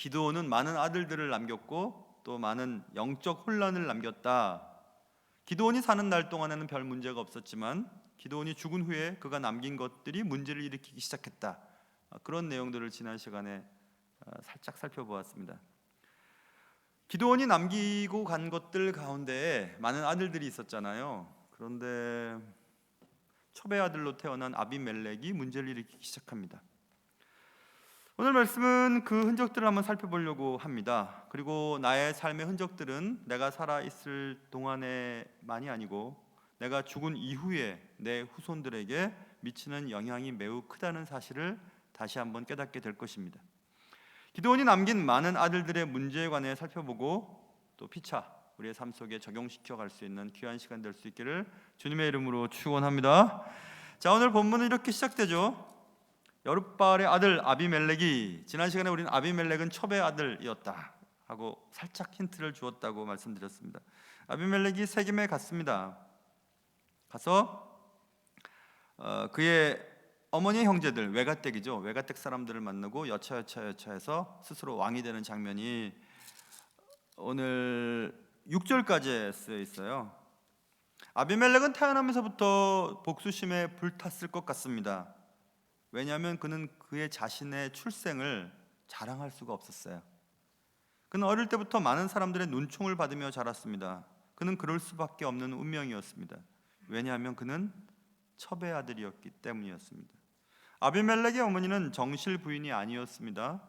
기드온은 많은 아들들을 남겼고 또 많은 영적 혼란을 남겼다. 기드온이 사는 날 동안에는 별 문제가 없었지만 기드온이 죽은 후에 그가 남긴 것들이 문제를 일으키기 시작했다. 그런 내용들을 지난 시간에 살짝 살펴보았습니다. 기드온이 남기고 간 것들 가운데 많은 아들들이 있었잖아요. 그런데 첩의 아들로 태어난 아비멜렉이 문제를 일으키기 시작합니다. 오늘 말씀은 그 흔적들을 한번 살펴보려고 합니다. 그리고 나의 삶의 흔적들은 내가 살아있을 동안에만이 아니고 내가 죽은 이후에 내 후손들에게 미치는 영향이 매우 크다는 사실을 다시 한번 깨닫게 될 것입니다. 기드온이 남긴 많은 아들들의 문제에 관해 살펴보고 또 피차 우리의 삶 속에 적용시켜 갈 수 있는 귀한 시간 될 수 있기를 주님의 이름으로 축원합니다. 자, 오늘 본문은 이렇게 시작되죠. 여룻바알의 아들 아비멜렉이, 지난 시간에 우리는 아비멜렉은 첩의 아들이었다 하고 살짝 힌트를 주었다고 말씀드렸습니다. 아비멜렉이 세겜에 갔습니다. 가서 그의 어머니의 형제들, 외가댁이죠. 외가댁 사람들을 만나고 여차여차해서 스스로 왕이 되는 장면이 오늘 6절까지 쓰여 있어요. 아비멜렉은 태어나면서부터 복수심에 불탔을 것 같습니다. 왜냐하면 그는 그의 자신의 출생을 자랑할 수가 없었어요. 그는 어릴 때부터 많은 사람들의 눈총을 받으며 자랐습니다. 그는 그럴 수밖에 없는 운명이었습니다. 왜냐하면 그는 첩의 아들이었기 때문이었습니다. 아비멜렉의 어머니는 정실 부인이 아니었습니다.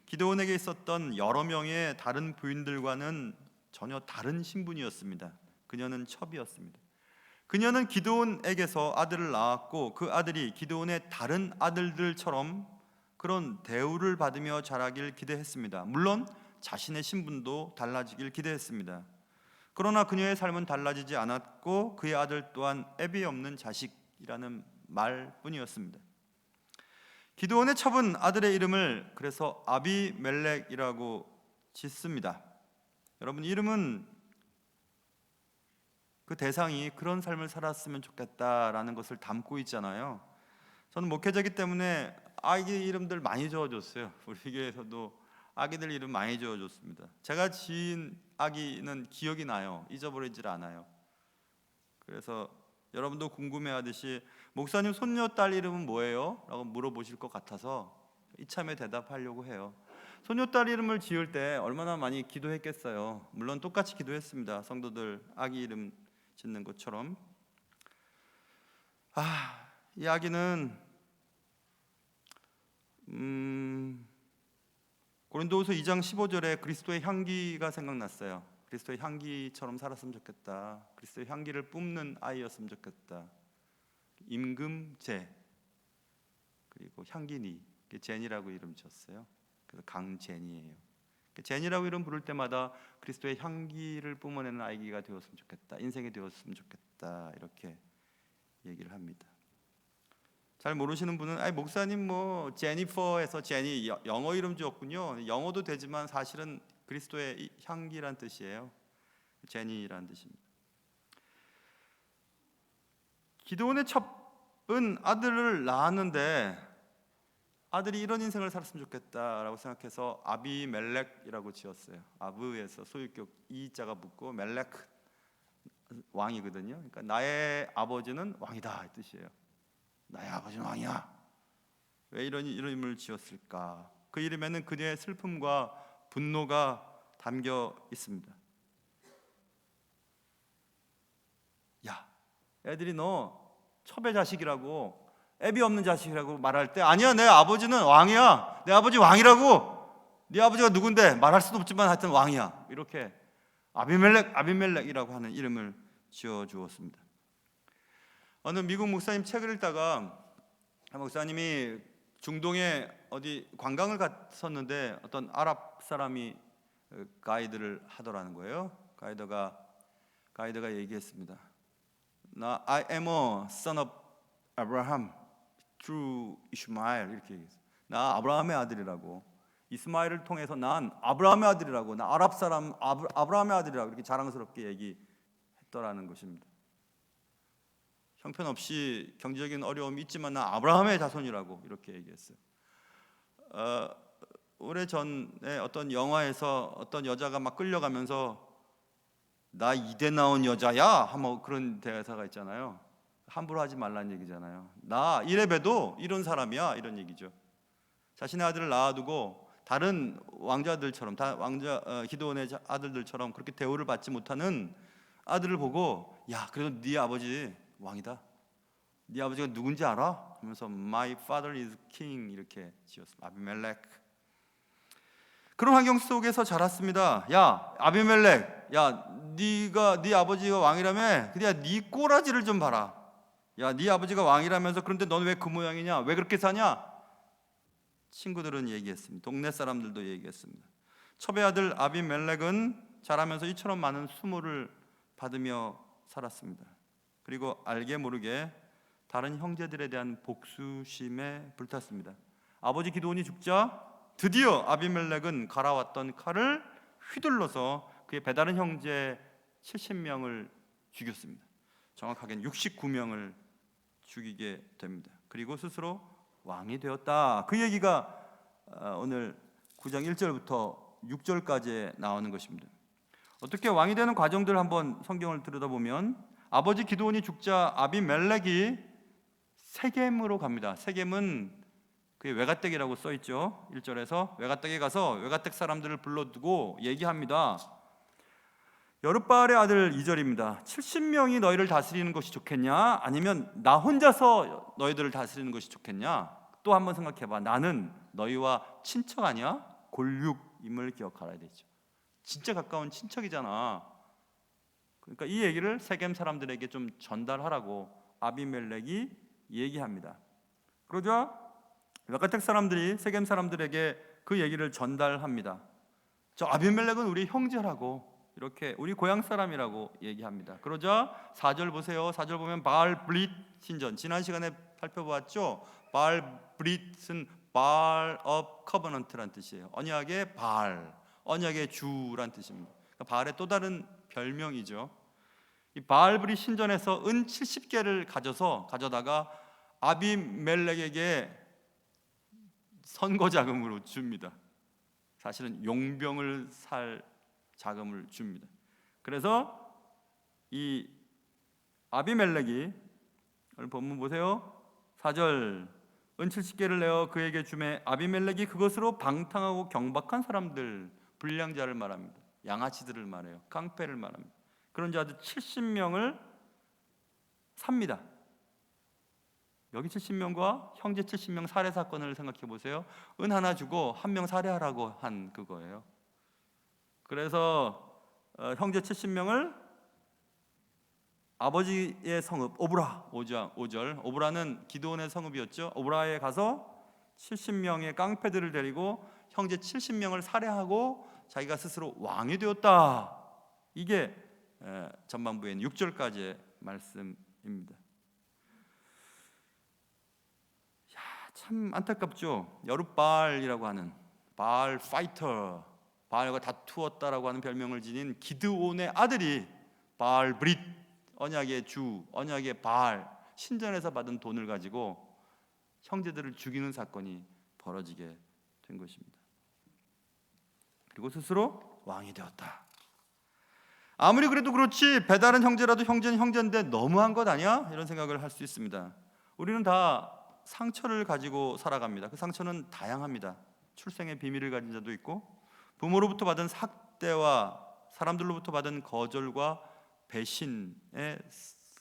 기드온에게 있었던 여러 명의 다른 부인들과는 전혀 다른 신분이었습니다. 그녀는 첩이었습니다. 그녀는 기드온에게서 아들을 낳았고 그 아들이 기드온의 다른 아들들처럼 그런 대우를 받으며 자라길 기대했습니다. 물론 자신의 신분도 달라지길 기대했습니다. 그러나 그녀의 삶은 달라지지 않았고 그의 아들 또한 애비 없는 자식이라는 말뿐이었습니다. 기드온의 첩은 아들의 이름을 그래서 아비멜렉이라고 짓습니다. 여러분, 이름은 그 대상이 그런 삶을 살았으면 좋겠다라는 것을 담고 있잖아요. 저는 목회자이기 때문에 아기 이름들 많이 지어줬어요. 우리 교회에서도 아기들 이름 많이 지어줬습니다. 제가 지은 아기는 기억이 나요. 잊어버리질 않아요. 그래서 여러분도 궁금해하듯이 목사님 손녀딸 이름은 뭐예요? 라고 물어보실 것 같아서 이참에 대답하려고 해요. 손녀딸 이름을 지을 때 얼마나 많이 기도했겠어요. 물론 똑같이 기도했습니다. 성도들 아기 이름 짓는 것처럼. 이 아기는 고린도후서 2장 15절에 그리스도의 향기가 생각났어요. 그리스도의 향기처럼 살았으면 좋겠다. 그리스도의 향기를 뿜는 아이였으면 좋겠다. 임금제 그리고 향기니, 제니라고 이름 지었어요. 그래서 강제니예요. 제니라고 이름 부를 때마다 그리스도의 향기를 뿜어내는 아이가 되었으면 좋겠다. 인생이 되었으면 좋겠다. 이렇게 얘기를 합니다. 잘 모르시는 분은 목사님 뭐 제니퍼에서 제니 영어 이름 지었군요. 영어도 되지만 사실은 그리스도의 향기란 뜻이에요. 제니란 뜻입니다. 기드온의 첩은 아들을 낳았는데 아들이 이런 인생을 살았으면 좋겠다라고 생각해서 아비멜렉이라고 지었어요. 아브에서 소유격 이자가 붙고 멜렉 왕이거든요. 그러니까 나의 아버지는 왕이다 이 뜻이에요. 나의 아버지는 왕이야. 왜 이런 이름을 지었을까? 그 이름에는 그녀의 슬픔과 분노가 담겨 있습니다. 야, 애들이 너 첩의 자식이라고, 애비 없는 자식이라고 말할 때 아니야, 내 아버지는 왕이야. 내 아버지 왕이라고. 네 아버지가 누군데 말할 수도 없지만 하여튼 왕이야. 이렇게 아비멜렉이라고 하는 이름을 지어 주었습니다. 어느 미국 목사님 책을 읽다가 목사님이 중동에 어디 관광을 갔었는데 어떤 아랍 사람이 가이드를 하더라는 거예요. 가이드가 얘기했습니다. I am a son of Abraham through Ishmael 이렇게 얘기했어요. 나 아브라함의 아들이라고. 이스마엘을 통해서 난 아브라함의 아들이라고. 나 아랍 사람 아브라함의 아들이라고 이렇게 자랑스럽게 얘기했더라는 것입니다. 형편없이 경제적인 어려움이 있지만 나 아브라함의 자손이라고 이렇게 얘기했어요. 오래전에 어떤 영화에서 어떤 여자가 막 끌려가면서 나 이대 나온 여자야 뭐 그런 대사가 있잖아요. 함부로 하지 말라는 얘기잖아요. 나 이레베도 이런 사람이야 이런 얘기죠. 자신의 아들을 낳아두고 다른 왕자들처럼 다 기드온의 아들들처럼 그렇게 대우를 받지 못하는 아들을 보고 야 그래도 네 아버지 왕이다. 네 아버지가 누군지 알아? 하면서 My father is king 이렇게 지었습니다. 아비멜렉. 그런 환경 속에서 자랐습니다. 야 아비멜렉, 야 네 아버지가 왕이라며? 그냥 네 꼬라지를 좀 봐라. 야 네 아버지가 왕이라면서 그런데 넌 왜 그 모양이냐? 왜 그렇게 사냐? 친구들은 얘기했습니다. 동네 사람들도 얘기했습니다. 첩의 아들 아비멜렉은 자라면서 이처럼 많은 수모를 받으며 살았습니다. 그리고 알게 모르게 다른 형제들에 대한 복수심에 불탔습니다. 아버지 기드온이 죽자 드디어 아비멜렉은 갈아왔던 칼을 휘둘러서 그의 배다른 형제 70명을 죽였습니다. 정확하게는 69명을 죽이게 됩니다. 그리고 스스로 왕이 되었다. 그 얘기가 오늘 9장 1절부터 6절까지 나오는 것입니다. 어떻게 왕이 되는 과정들 한번 성경을 들여다보면 아버지 기드온이 죽자 아비멜렉이 세겜으로 갑니다. 세겜은 그게 외가댁이라고 써 있죠. 1절에서 외가댁에 가서 외가댁 사람들을 불러두고 얘기합니다. 여룻바알의 아들 2절입니다. 70명이 너희를 다스리는 것이 좋겠냐? 아니면 나 혼자서 너희들을 다스리는 것이 좋겠냐? 또 한번 생각해봐. 나는 너희와 친척 아니야? 골육임을 기억하라 되죠. 진짜 가까운 친척이잖아. 그러니까 이 얘기를 세겜 사람들에게 좀 전달하라고 아비멜렉이 얘기합니다. 그러자 외가택 사람들이 세겜 사람들에게 그 얘기를 전달합니다. 저 아비멜렉은 우리 형제라고, 이렇게 우리 고향 사람이라고 얘기합니다. 그러자 4절 보세요. 4절 보면 바알 브릿 신전, 지난 시간에 살펴보았죠. 바알 브릿은 바알 업 커버넌트란 뜻이에요. 언약의 바알, 언약의 주란 뜻입니다. 그러니까 바알의 또 다른 별명이죠. 이 바알 브릿 신전에서 은 70개를 가져다가 아비멜렉에게 선거 자금으로 줍니다. 사실은 용병을 살 자금을 줍니다. 그래서 이 아비멜렉이 오늘 본문 보세요. 4절 은 70개를 내어 그에게 주매 아비멜렉이 그것으로 방탕하고 경박한 사람들, 불량자를 말합니다. 양아치들을 말해요. 깡패를 말합니다. 그런 자들 70명을 삽니다. 여기 70명과 형제 70명 살해 사건을 생각해 보세요. 은 하나 주고 한 명 살해하라고 한 그거예요. 그래서 형제 70명을 아버지의 성읍 오브라 5절 오브라는 기드온의 성읍이었죠. 오브라에 가서 70명의 깡패들을 데리고 형제 70명을 살해하고 자기가 스스로 왕이 되었다. 이게 전반부에는 6절까지의 말씀입니다. 참 안타깝죠. 여룻바알이라고 하는 바알 파이터, 바알과 다투었다라고 하는 별명을 지닌 기드온의 아들이 바알 브릿, 언약의 주, 언약의 바알, 신전에서 받은 돈을 가지고 형제들을 죽이는 사건이 벌어지게 된 것입니다. 그리고 스스로 왕이 되었다. 아무리 그래도 그렇지 배다른 형제라도 형제는 형제인데 너무한 것 아니야? 이런 생각을 할 수 있습니다. 우리는 다 상처를 가지고 살아갑니다. 그 상처는 다양합니다. 출생의 비밀을 가진 자도 있고, 부모로부터 받은 학대와 사람들로부터 받은 거절과 배신에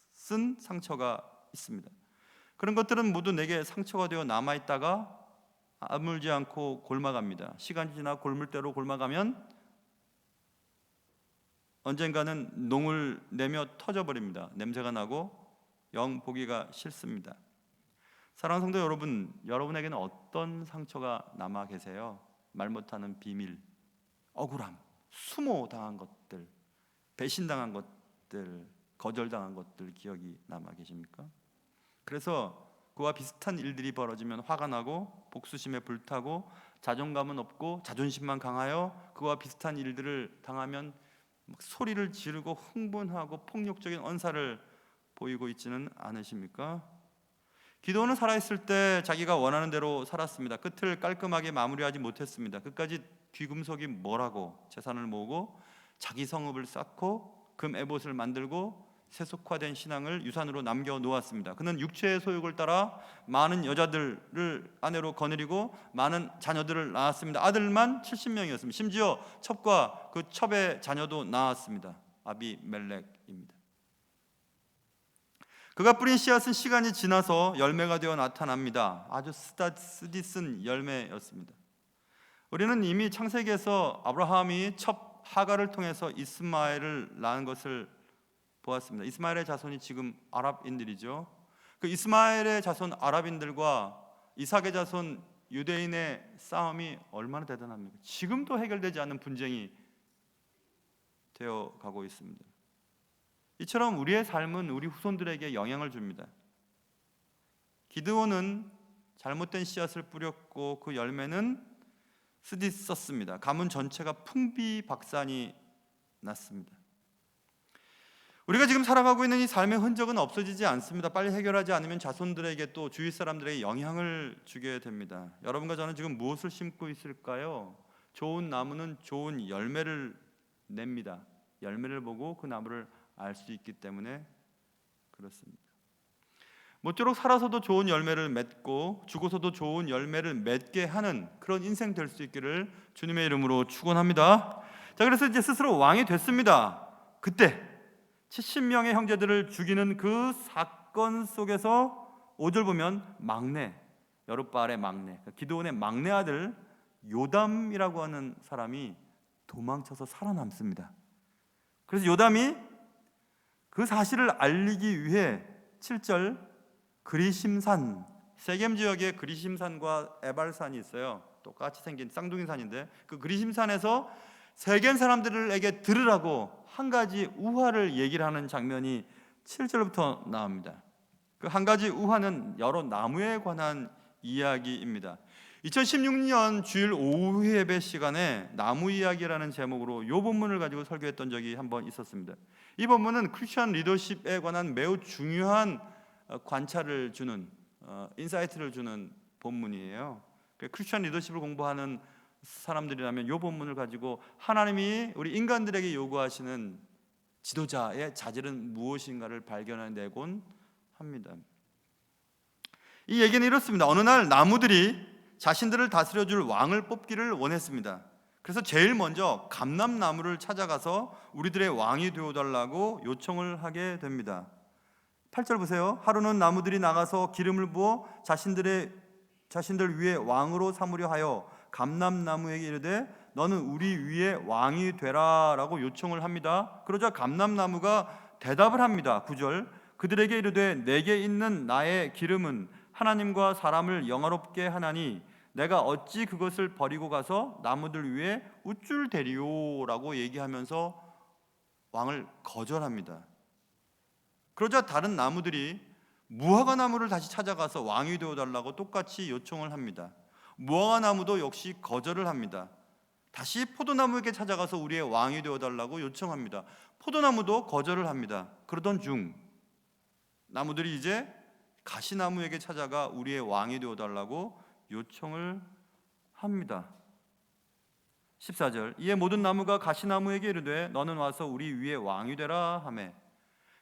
쓴 상처가 있습니다. 그런 것들은 모두 내게 상처가 되어 남아있다가 아물지 않고 골마갑니다. 시간이 지나 골물대로 골마가면 언젠가는 농을 내며 터져버립니다. 냄새가 나고 영 보기가 싫습니다. 사랑하는 성도 여러분, 여러분에게는 어떤 상처가 남아 계세요? 말 못하는 비밀, 억울함, 수모당한 것들, 배신당한 것들, 거절당한 것들 기억이 남아 계십니까? 그래서 그와 비슷한 일들이 벌어지면 화가 나고 복수심에 불타고 자존감은 없고 자존심만 강하여 그와 비슷한 일들을 당하면 막 소리를 지르고 흥분하고 폭력적인 언사를 보이고 있지는 않으십니까? 기도원은 살아있을 때 자기가 원하는 대로 살았습니다. 끝을 깔끔하게 마무리하지 못했습니다. 끝까지 귀금속이 뭐라고 재산을 모으고 자기 성읍을 쌓고 금 에봇을 만들고 세속화된 신앙을 유산으로 남겨놓았습니다. 그는 육체의 소욕을 따라 많은 여자들을 아내로 거느리고 많은 자녀들을 낳았습니다. 아들만 70명이었습니다. 심지어 첩과 그 첩의 자녀도 낳았습니다. 아비멜렉입니다. 그가 뿌린 씨앗은 시간이 지나서 열매가 되어 나타납니다. 아주 쓰디쓴 열매였습니다. 우리는 이미 창세기에서 아브라함이 첩 하가를 통해서 이스마엘을 낳은 것을 보았습니다. 이스마엘의 자손이 지금 아랍인들이죠. 그 이스마엘의 자손 아랍인들과 이삭의 자손 유대인의 싸움이 얼마나 대단합니까? 지금도 해결되지 않는 분쟁이 되어 가고 있습니다. 이처럼 우리의 삶은 우리 후손들에게 영향을 줍니다. 기드온은 잘못된 씨앗을 뿌렸고 그 열매는 쓰디썼습니다. 가문 전체가 풍비박산이 났습니다. 우리가 지금 살아가고 있는 이 삶의 흔적은 없어지지 않습니다. 빨리 해결하지 않으면 자손들에게 또 주위 사람들에게 영향을 주게 됩니다. 여러분과 저는 지금 무엇을 심고 있을까요? 좋은 나무는 좋은 열매를 냅니다. 열매를 보고 그 나무를 알 수 있기 때문에 그렇습니다. 모쪼록 살아서도 좋은 열매를 맺고 죽어서도 좋은 열매를 맺게 하는 그런 인생 될 수 있기를 주님의 이름으로 축원합니다. 자, 그래서 이제 스스로 왕이 됐습니다. 그때 70명의 형제들을 죽이는 그 사건 속에서 5절 보면 막내, 여룻바알의 막내, 기드온의 막내 아들 요담이라고 하는 사람이 도망쳐서 살아남습니다. 그래서 요담이 그 사실을 알리기 위해 7절 그리심산, 세겜 지역에 그리심산과 에발산이 있어요. 똑같이 생긴 쌍둥이 산인데 그 그리심산에서 세겜 사람들에게 들으라고 한 가지 우화를 얘기를 하는 장면이 7절부터 나옵니다. 그 한 가지 우화는 여러 나무에 관한 이야기입니다. 2016년 주일 오후 예배 시간에 나무 이야기라는 제목으로 이 본문을 가지고 설교했던 적이 한번 있었습니다. 이 본문은 크리스천 리더십에 관한 매우 중요한 관찰을 주는 인사이트를 주는 본문이에요. 크리스천 리더십을 공부하는 사람들이라면 이 본문을 가지고 하나님이 우리 인간들에게 요구하시는 지도자의 자질은 무엇인가를 발견해내곤 합니다. 이 얘기는 이렇습니다. 어느 날 나무들이 자신들을 다스려줄 왕을 뽑기를 원했습니다. 그래서 제일 먼저 감람나무를 찾아가서 우리들의 왕이 되어달라고 요청을 하게 됩니다. 8절 보세요. 하루는 나무들이 나가서 기름을 부어 자신들 위에 왕으로 삼으려 하여 감람나무에게 이르되 너는 우리 위에 왕이 되라라고 요청을 합니다. 그러자 감람나무가 대답을 합니다. 9절 그들에게 이르되 내게 있는 나의 기름은 하나님과 사람을 영화롭게 하나니 내가 어찌 그것을 버리고 가서 나무들 위에 우쭐대리오라고 얘기하면서 왕을 거절합니다. 그러자 다른 나무들이 무화과 나무를 다시 찾아가서 왕이 되어달라고 똑같이 요청을 합니다. 무화과 나무도 역시 거절을 합니다. 다시 포도나무에게 찾아가서 우리의 왕이 되어달라고 요청합니다. 포도나무도 거절을 합니다. 그러던 중 나무들이 이제 가시나무에게 찾아가 우리의 왕이 되어달라고 요청을 합니다. 14절 이에 모든 나무가 가시나무에게 이르되 너는 와서 우리 위에 왕이 되라 하매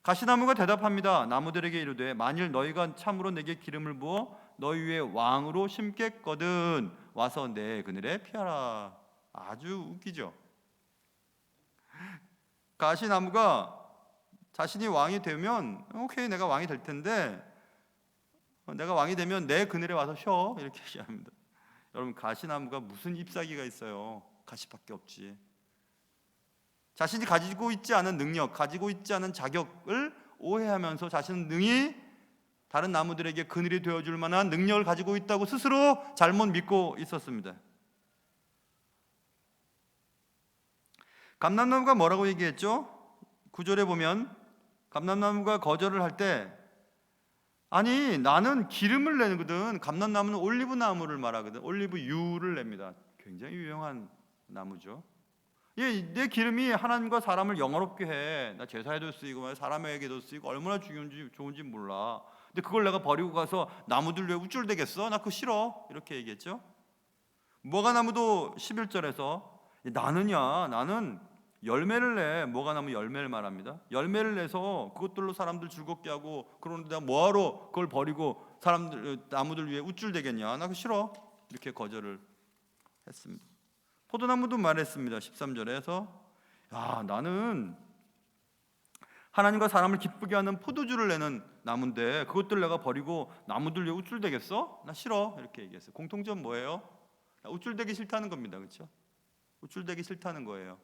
가시나무가 대답합니다. 나무들에게 이르되 만일 너희가 참으로 내게 기름을 부어 너희 위에 왕으로 심겠거든 와서 내 그늘에 피하라. 아주 웃기죠. 가시나무가 자신이 왕이 되면 오케이 내가 왕이 될 텐데 내가 왕이 되면 내 그늘에 와서 쉬어 이렇게 얘기합니다. 여러분 가시나무가 무슨 잎사귀가 있어요. 가시밖에 없지. 자신이 가지고 있지 않은 능력, 가지고 있지 않은 자격을 오해하면서 자신은 능히 다른 나무들에게 그늘이 되어줄 만한 능력을 가지고 있다고 스스로 잘못 믿고 있었습니다. 감람나무가 뭐라고 얘기했죠? 9절에 보면 감람나무가 거절을 할 때 아니 나는 기름을 내거든. 감람나무는 올리브 나무를 말하거든. 올리브 유를 냅니다. 굉장히 유용한 나무죠. 내 기름이 하나님과 사람을 영화롭게 해. 나 제사에도 쓰이고 사람에게도 쓰이고 얼마나 좋은지 몰라. 근데 그걸 내가 버리고 가서 나무들 위에 우쭐대겠어? 나 그거 싫어. 이렇게 얘기했죠. 무화과나무도 11절에서 나는 열매를 내. 무화과나무 열매를 말합니다. 열매를 내서 그것들로 사람들 즐겁게 하고, 그런데 내가 뭐하러 그걸 버리고 나무들 위에 우쭐대겠냐? 나 그거 싫어. 이렇게 거절을 했습니다. 포도나무도 말했습니다. 13절에서 나는 하나님과 사람을 기쁘게 하는 포도주를 내는 나무인데 그것들 내가 버리고 나무들 위에 우쭐대겠어? 나 싫어. 이렇게 얘기했어요. 공통점 뭐예요? 우쭐대기 싫다는 겁니다. 그렇죠? 우쭐대기 싫다는 거예요.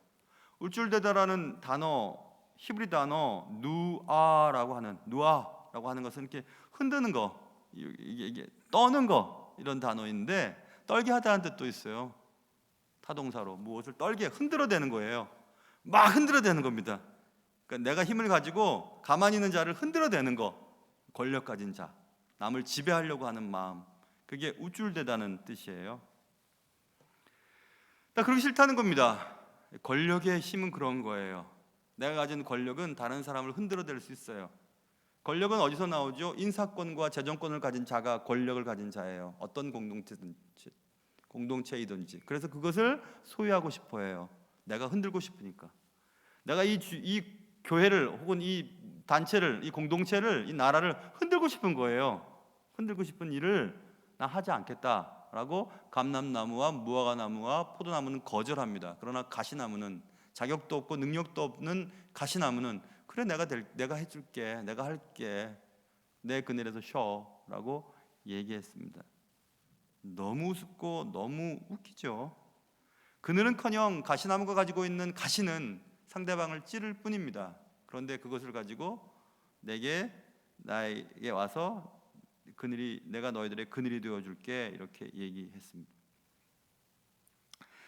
우쭐대다라는 단어, 히브리 단어 누아라고 하는 것은 이렇게 흔드는 거, 이게 떠는 거, 이런 단어인데 떨게 하다는 뜻도 있어요. 타동사로 무엇을 떨게, 흔들어대는 거예요. 막 흔들어대는 겁니다. 그러니까 내가 힘을 가지고 가만히 있는 자를 흔들어대는 거, 권력 가진 자, 남을 지배하려고 하는 마음, 그게 우쭐대다는 뜻이에요. 그러기 싫다는 겁니다. 권력의 힘은 그런 거예요. 내가 가진 권력은 다른 사람을 흔들어댈 수 있어요. 권력은 어디서 나오죠? 인사권과 재정권을 가진 자가 권력을 가진 자예요. 어떤 공동체이든지. 그래서 그것을 소유하고 싶어 해요. 내가 흔들고 싶으니까. 내가 이 교회를 혹은 이 단체를, 이 공동체를, 이 나라를 흔들고 싶은 거예요. 흔들고 싶은 일을 나 하지 않겠다라고 감람나무와 무화과나무와 포도나무는 거절합니다. 그러나 가시나무는, 자격도 없고 능력도 없는 가시나무는, 그래 내가 해줄게, 내가 할게, 내 그늘에서 쉬어라고 얘기했습니다. 너무 우습고 너무 웃기죠. 그늘은커녕 가시나무가 가지고 있는 가시는 상대방을 찌를 뿐입니다. 그런데 그것을 가지고 나에게 와서 내가 너희들의 그늘이 되어줄게, 이렇게 얘기했습니다.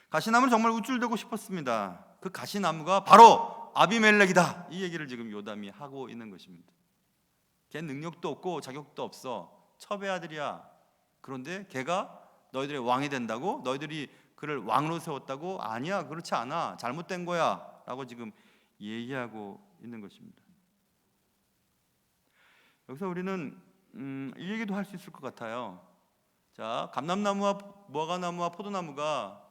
가시나무는 정말 우쭐대고 싶었습니다. 그 가시나무가 바로 아비멜렉이다, 이 얘기를 지금 요담이 하고 있는 것입니다. 걔 능력도 없고 자격도 없어, 첩의 아들이야. 그런데 걔가 너희들의 왕이 된다고? 너희들이 그를 왕으로 세웠다고? 아니야, 그렇지 않아, 잘못된 거야 라고 지금 얘기하고 있는 것입니다. 여기서 우리는 이 얘기도 할 수 있을 것 같아요. 자, 감람나무와 무화과나무와 포도나무가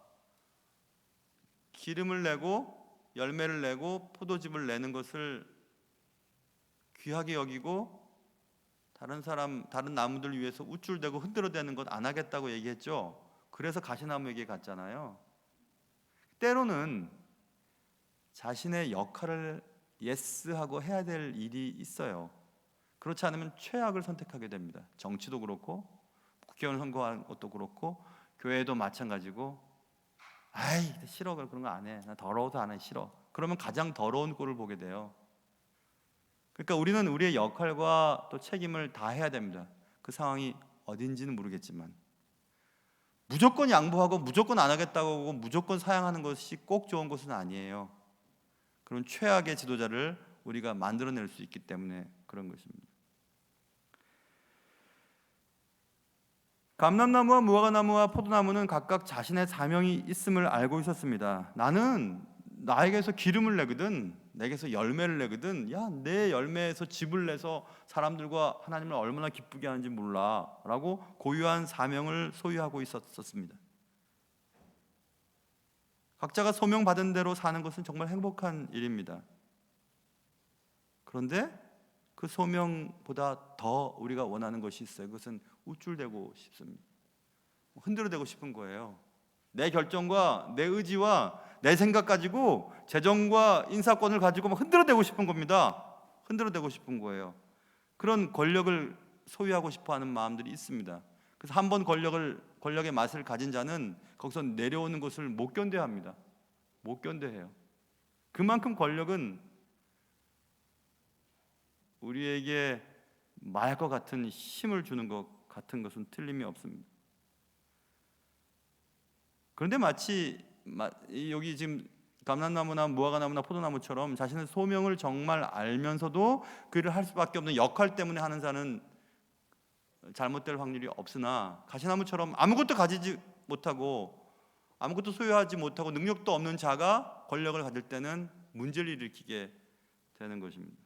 기름을 내고 열매를 내고 포도즙을 내는 것을 귀하게 여기고 다른 나무들 위해서 우쭐대고 흔들어대는 것 안 하겠다고 얘기했죠. 그래서 가시나무에게 갔잖아요. 때로는 자신의 역할을 예스하고 해야 될 일이 있어요. 그렇지 않으면 최악을 선택하게 됩니다. 정치도 그렇고, 국회의원 선거하는 것도 그렇고, 교회도 마찬가지고, 싫어, 그런 거 안 해, 나 더러워서 안 해, 싫어. 그러면 가장 더러운 꼴을 보게 돼요. 그러니까 우리는 우리의 역할과 또 책임을 다 해야 됩니다. 그 상황이 어딘지는 모르겠지만 무조건 양보하고 무조건 안 하겠다고 하고 무조건 사양하는 것이 꼭 좋은 것은 아니에요. 그런 최악의 지도자를 우리가 만들어낼 수 있기 때문에 그런 것입니다. 감람나무와 무화과나무와 포도나무는 각각 자신의 사명이 있음을 알고 있었습니다. 나는 나에게서 기름을 내거든, 내게서 열매를 내거든, 내 열매에서 즙을 내서 사람들과 하나님을 얼마나 기쁘게 하는지 몰라 라고 고유한 사명을 소유하고 있었습니다. 각자가 소명받은 대로 사는 것은 정말 행복한 일입니다. 그런데 그 소명보다 더 우리가 원하는 것이 있어요. 그것은 우쭐대고 싶습니다. 흔들어대고 싶은 거예요. 내 결정과 내 의지와 내 생각 가지고 재정과 인사권을 가지고 막 흔들어대고 싶은 겁니다. 흔들어대고 싶은 거예요. 그런 권력을 소유하고 싶어하는 마음들이 있습니다. 그래서 한번 권력의 맛을 가진 자는 거기서 내려오는 것을 못 견뎌합니다. 못 견뎌해요. 그만큼 권력은 우리에게 마약과 같은 힘을 주는 것 같은 것은 틀림이 없습니다. 그런데 마치 여기 지금 감람나무나 무화과나무나 포도나무처럼 자신의 소명을 정말 알면서도 그를 할 수밖에 없는 역할 때문에 하는 자는 잘못될 확률이 없으나, 가시나무처럼 아무것도 가지지 못하고 아무것도 소유하지 못하고 능력도 없는 자가 권력을 가질 때는 문제를 일으키게 되는 것입니다.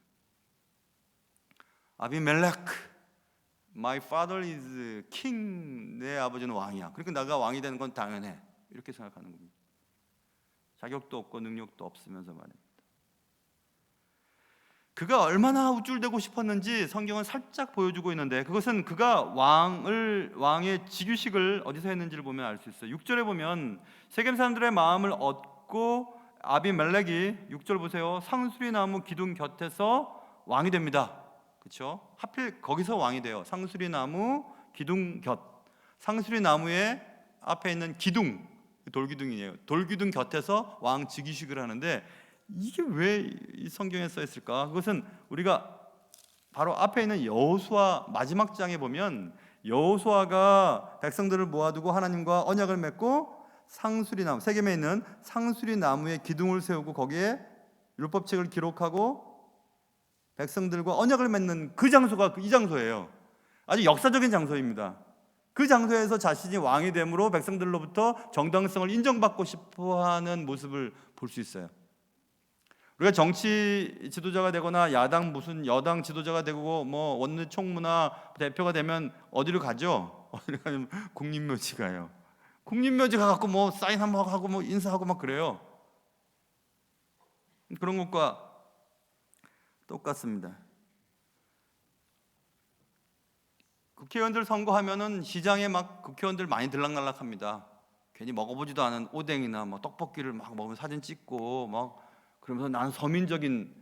아비멜렉, My father is king. 내 아버지는 왕이야. 그러니까 내가 왕이 되는 건 당연해. 이렇게 생각하는 겁니다. 자격도 없고 능력도 없으면서 말입니다. 그가 얼마나 우쭐대고 싶었는지 성경은 살짝 보여주고 있는데, 그것은 그가 왕의 직위식을 어디서 했는지를 보면 알 수 있어요. 6절에 보면 세겜 사람들의 마음을 얻고 아비멜렉이 6절 보세요. 상수리 나무 기둥 곁에서 왕이 됩니다. 그렇죠? 하필 거기서 왕이 돼요. 상수리 나무 기둥 곁. 상수리 나무의 앞에 있는 기둥, 돌기둥이에요. 돌기둥 곁에서 왕 즉위식을 하는데, 이게 왜 이 성경에 써 있을까? 그것은 우리가 바로 앞에 있는 여호수아 마지막 장에 보면 여호수아가 백성들을 모아두고 하나님과 언약을 맺고 상수리 나무, 세겜에 있는 상수리 나무에 기둥을 세우고 거기에 율법책을 기록하고 백성들과 언약을 맺는 그 장소가 이 장소예요. 아주 역사적인 장소입니다. 그 장소에서 자신이 왕이 됨으로 백성들로부터 정당성을 인정받고 싶어하는 모습을 볼 수 있어요. 우리가 정치 지도자가 되거나 야당 무슨 여당 지도자가 되고 뭐 원내 총무나 대표가 되면 어디로 가죠? 어디로 가면 국립묘지 가요. 국립묘지 가갖고 뭐 사인 한번 하고 뭐 인사하고 막 그래요. 그런 것과 똑같습니다. 국회의원들 선거하면은 시장에 막 국회의원들 많이 들락날락합니다. 괜히 먹어보지도 않은 오뎅이나 뭐 떡볶이를 막 먹으면 사진 찍고 막 그러면서 나는 서민적인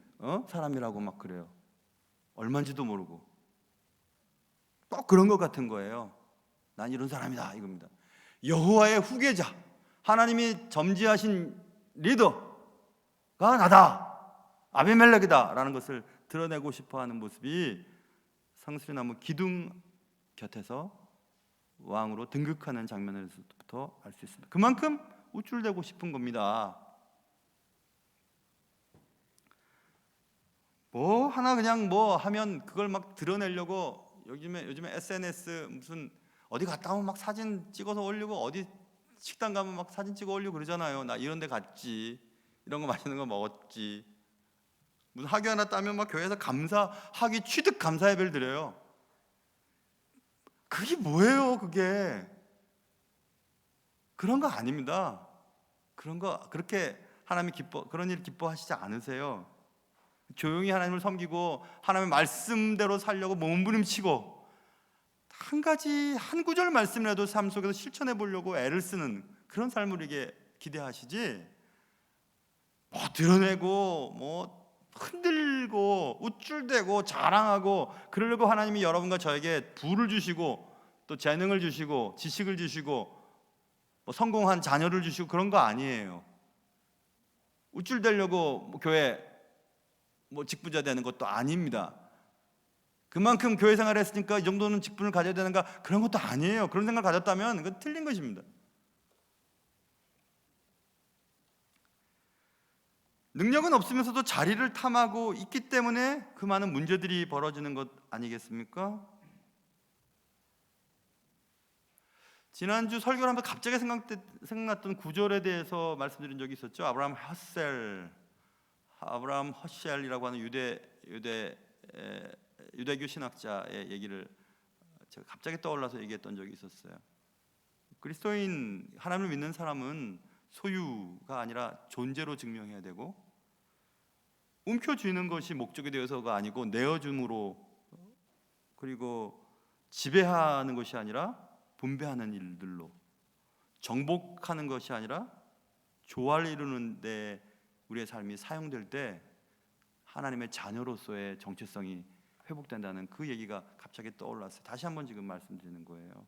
사람이라고 막 그래요. 얼마인지도 모르고. 꼭 그런 것 같은 거예요. 난 이런 사람이다 이겁니다. 여호와의 후계자, 하나님이 점지하신 리더가 나다, 아비멜렉이다 라는 것을 드러내고 싶어하는 모습이 상수리 나무 기둥 곁에서 왕으로 등극하는 장면에서부터 알 수 있습니다. 그만큼 우쭐대고 싶은 겁니다. 뭐 하나 그냥 뭐 하면 그걸 막 드러내려고 요즘에 SNS 무슨 어디 갔다 오면 막 사진 찍어서 올리고 어디 식당 가면 막 사진 찍어 올리고 그러잖아요. 나 이런 데 갔지, 이런 거 맛있는 거 먹었지, 무슨 학위 하나 따면 막 교회에서 학위 취득 감사 예배를 드려요. 그게 뭐예요? 그게 그런 거 아닙니다. 그런 거 그렇게 하나님이 그런 일 기뻐하시지 않으세요. 조용히 하나님을 섬기고 하나님의 말씀대로 살려고 몸부림치고 한 구절 말씀이라도 삶 속에서 실천해 보려고 애를 쓰는 그런 삶을 우리에게 기대하시지, 뭐 드러내고 뭐 흔들고 우쭐대고 자랑하고 그러려고 하나님이 여러분과 저에게 부를 주시고 또 재능을 주시고 지식을 주시고 뭐 성공한 자녀를 주시고 그런 거 아니에요. 우쭐대려고 뭐 교회 뭐 직분자 되는 것도 아닙니다. 그만큼 교회 생활을 했으니까 이 정도는 직분을 가져야 되는가, 그런 것도 아니에요. 그런 생각을 가졌다면 그건 틀린 것입니다. 능력은 없으면서도 자리를 탐하고 있기 때문에 그 많은 문제들이 벌어지는 것 아니겠습니까? 지난주 설교를 하면서 갑자기 생각났던 구절에 대해서 말씀드린 적이 있었죠. 아브라함 허셀이라고 하는 유대교 신학자의 얘기를 제가 갑자기 떠올라서 얘기했던 적이 있었어요. 그리스도인, 하나님을 믿는 사람은 소유가 아니라 존재로 증명해야 되고, 움켜쥐는 것이 목적이 되어서가 아니고 내어줌으로, 그리고 지배하는 것이 아니라 분배하는 일들로, 정복하는 것이 아니라 조화를 이루는 데 우리의 삶이 사용될 때 하나님의 자녀로서의 정체성이 회복된다는 그 얘기가 갑자기 떠올랐어요. 다시 한번 지금 말씀드리는 거예요.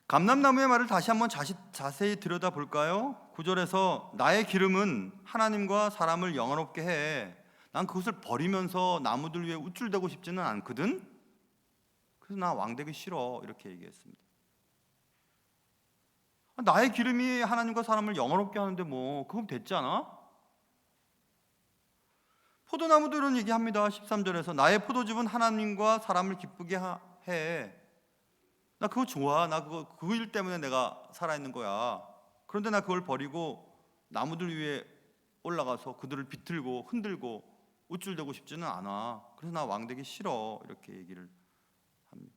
감람나무의 말을 다시 한번 자세히 들여다볼까요? 9절에서 나의 기름은 하나님과 사람을 영화롭게 해. 난 그것을 버리면서 나무들 위에 우쭐대고 싶지는 않거든. 그래서 나 왕되기 싫어, 이렇게 얘기했습니다. 나의 기름이 하나님과 사람을 영화롭게 하는데 뭐 그건 됐지 않아? 포도나무도 이런 얘기합니다. 13절에서 나의 포도즙은 하나님과 사람을 기쁘게 해. 나 그거 좋아. 나 그 일 때문에 내가 살아있는 거야. 그런데 나 그걸 버리고 나무들 위에 올라가서 그들을 비틀고 흔들고 우쭐대고 싶지는 않아. 그래서 나 왕 되기 싫어. 이렇게 얘기를 합니다.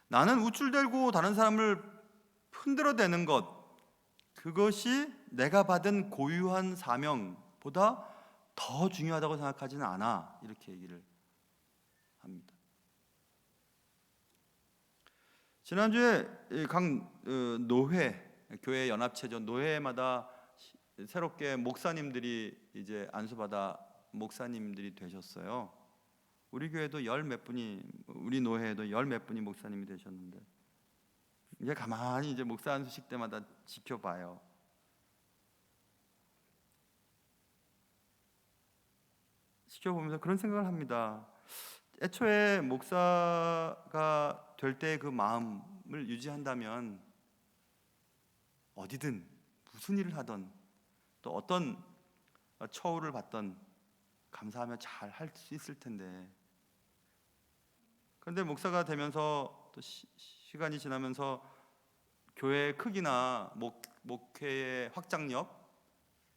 나는 우쭐대고 다른 사람을 흔들어대는 것, 그것이 내가 받은 고유한 사명보다 더 중요하다고 생각하지는 않아. 이렇게 얘기를 합니다. 지난주에 각 노회, 교회 연합체죠. 노회마다 새롭게 목사님들이 이제 안수받아 목사님들이 되셨어요. 우리 교회도 열 몇 분이, 우리 노회에도 열 몇 분이 목사님이 되셨는데, 이제 가만히 이제 목사 안수식 때마다 지켜봐요. 지켜보면서 그런 생각을 합니다. 애초에 목사가 될 때 그 마음을 유지한다면 어디든 무슨 일을 하던 또 어떤 처우를 받던 감사하며 잘 할 수 있을 텐데, 그런데 목사가 되면서 또 시간이 지나면서 교회의 크기나 목회의 확장력,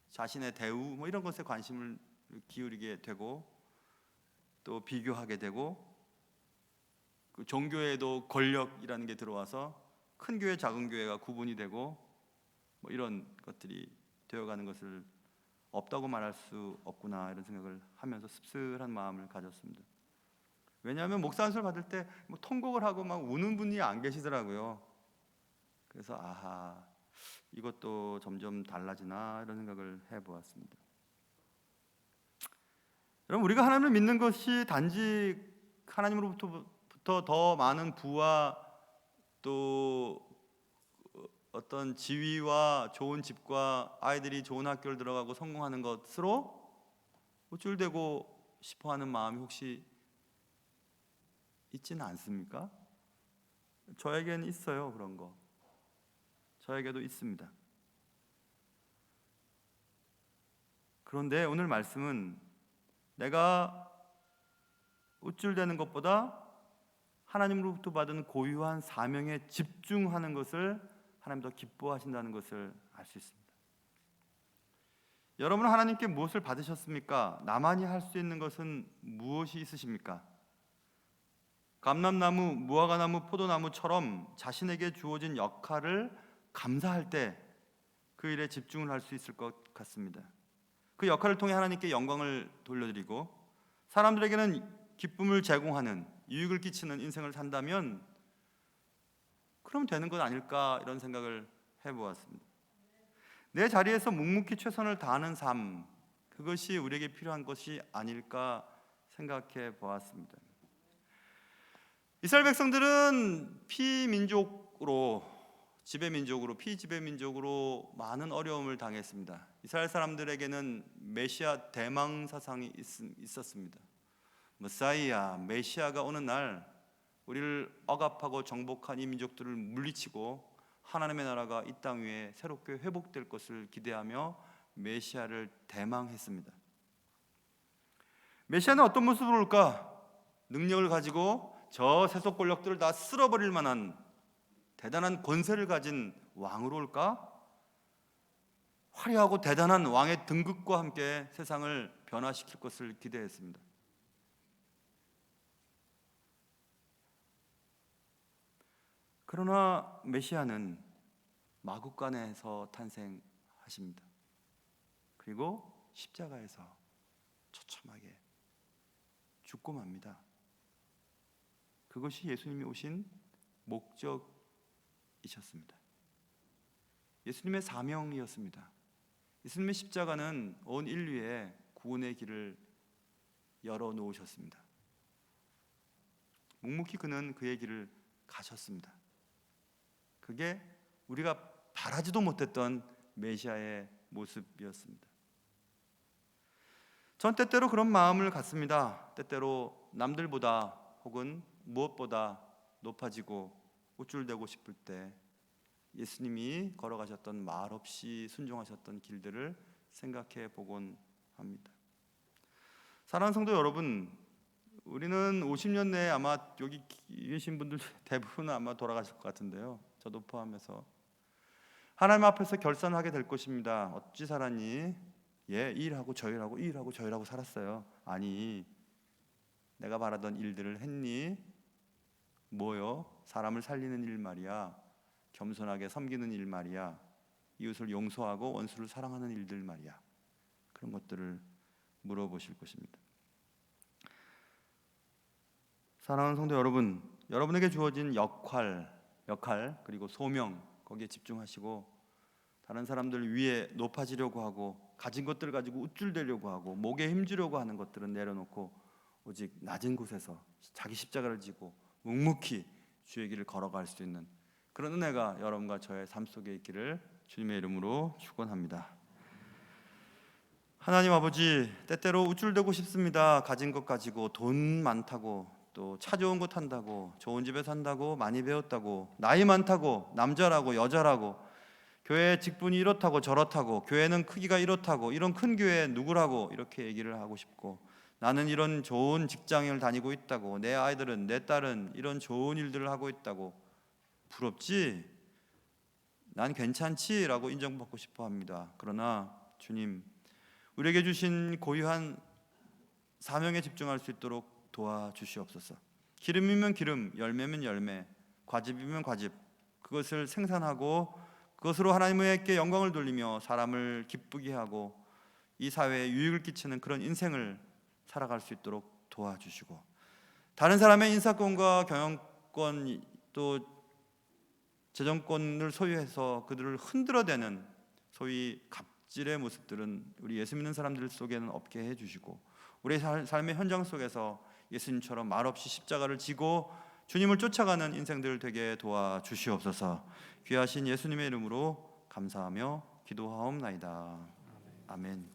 자신의 대우 뭐 이런 것에 관심을 기울이게 되고, 또 비교하게 되고, 그 종교에도 권력이라는 게 들어와서 큰 교회 작은 교회가 구분이 되고 뭐 이런 것들이 되어가는 것을 없다고 말할 수 없구나, 이런 생각을 하면서 씁쓸한 마음을 가졌습니다. 왜냐하면 목사 안수를 받을 때 뭐 통곡을 하고 막 우는 분이 안 계시더라고요. 그래서 아하, 이것도 점점 달라지나, 이런 생각을 해보았습니다. 여러분, 우리가 하나님을 믿는 것이 단지 하나님으로부터 더 많은 부와 또 어떤 지위와 좋은 집과 아이들이 좋은 학교를 들어가고 성공하는 것으로 우쭐대고 싶어하는 마음이 혹시 있지는 않습니까? 저에게는 있어요. 그런 거 저에게도 있습니다. 그런데 오늘 말씀은 내가 우쭐대는 것보다 하나님으로부터 받은 고유한 사명에 집중하는 것을 하나님 더 기뻐하신다는 것을 알 수 있습니다. 여러분은 하나님께 무엇을 받으셨습니까? 나만이 할 수 있는 것은 무엇이 있으십니까? 감람나무, 무화과나무, 포도나무처럼 자신에게 주어진 역할을 감사할 때 그 일에 집중을 할 수 있을 것 같습니다. 그 역할을 통해 하나님께 영광을 돌려드리고 사람들에게는 기쁨을 제공하는, 유익을 끼치는 인생을 산다면 그럼 되는 것 아닐까, 이런 생각을 해보았습니다. 내 자리에서 묵묵히 최선을 다하는 삶, 그것이 우리에게 필요한 것이 아닐까 생각해 보았습니다. 이스라엘 백성들은 피지배민족으로 많은 어려움을 당했습니다. 이스라엘 사람들에게는 메시아 대망 사상이 있었습니다. 메사이아, 메시아가 오는 날 우리를 억압하고 정복한 이 민족들을 물리치고 하나님의 나라가 이 땅 위에 새롭게 회복될 것을 기대하며 메시아를 대망했습니다. 메시아는 어떤 모습으로 올까? 능력을 가지고 저 세속 권력들을 다 쓸어버릴 만한 대단한 권세를 가진 왕으로 올까? 화려하고 대단한 왕의 등극과 함께 세상을 변화시킬 것을 기대했습니다. 그러나 메시아는 마구간에서 탄생하십니다. 그리고 십자가에서 처참하게 죽고 맙니다. 그것이 예수님이 오신 목적이셨습니다. 예수님의 사명이었습니다. 예수님의 십자가는 온 인류의 구원의 길을 열어놓으셨습니다. 묵묵히 그는 그의 길을 가셨습니다. 그게 우리가 바라지도 못했던 메시아의 모습이었습니다. 전 때때로 그런 마음을 갖습니다. 때때로 남들보다 혹은 무엇보다 높아지고 우쭐대고 싶을 때 예수님이 걸어가셨던 말없이 순종하셨던 길들을 생각해 보곤 합니다. 사랑하는 성도 여러분, 우리는 50년 내에 아마 여기 계신 분들 대부분은 아마 돌아가실 것 같은데요, 저도 포함해서 하나님 앞에서 결산하게 될 것입니다. 어찌 살았니? 예, 이 일하고 저 일하고 이 일하고 저 일하고 살았어요. 아니, 내가 바라던 일들을 했니? 뭐요? 사람을 살리는 일 말이야. 겸손하게 섬기는 일 말이야. 이웃을 용서하고 원수를 사랑하는 일들 말이야. 그런 것들을 물어보실 것입니다. 사랑하는 성도 여러분, 여러분에게 주어진 역할 그리고 소명, 거기에 집중하시고 다른 사람들 위에 높아지려고 하고 가진 것들 가지고 우쭐대려고 하고 목에 힘주려고 하는 것들은 내려놓고 오직 낮은 곳에서 자기 십자가를 지고 묵묵히 주의 길을 걸어갈 수 있는 그런 은혜가 여러분과 저의 삶 속에 있기를 주님의 이름으로 축원합니다. 하나님 아버지, 때때로 우쭐대고 싶습니다. 가진 것 가지고 돈 많다고, 또 차 좋은 거 탄다고, 좋은 집에 산다고, 많이 배웠다고, 나이 많다고, 남자라고 여자라고, 교회 직분이 이렇다고 저렇다고, 교회는 크기가 이렇다고, 이런 큰 교회 누구라고 이렇게 얘기를 하고 싶고, 나는 이런 좋은 직장을 다니고 있다고, 내 아이들은 내 딸은 이런 좋은 일들을 하고 있다고, 부럽지? 난 괜찮지? 라고 인정받고 싶어 합니다. 그러나 주님, 우리에게 주신 고유한 사명에 집중할 수 있도록 도와주시옵소서. 기름이면 기름, 열매면 열매, 과즙이면 과즙, 그것을 생산하고 그것으로 하나님께 영광을 돌리며 사람을 기쁘게 하고 이 사회에 유익을 끼치는 그런 인생을 살아갈 수 있도록 도와주시고, 다른 사람의 인사권과 경영권 또 재정권을 소유해서 그들을 흔들어대는 소위 갑질의 모습들은 우리 예수 믿는 사람들 속에는 없게 해주시고, 우리 삶의 현장 속에서 예수님처럼 말없이 십자가를 지고 주님을 쫓아가는 인생들 되게 도와주시옵소서. 귀하신 예수님의 이름으로 감사하며 기도하옵나이다. 아멘.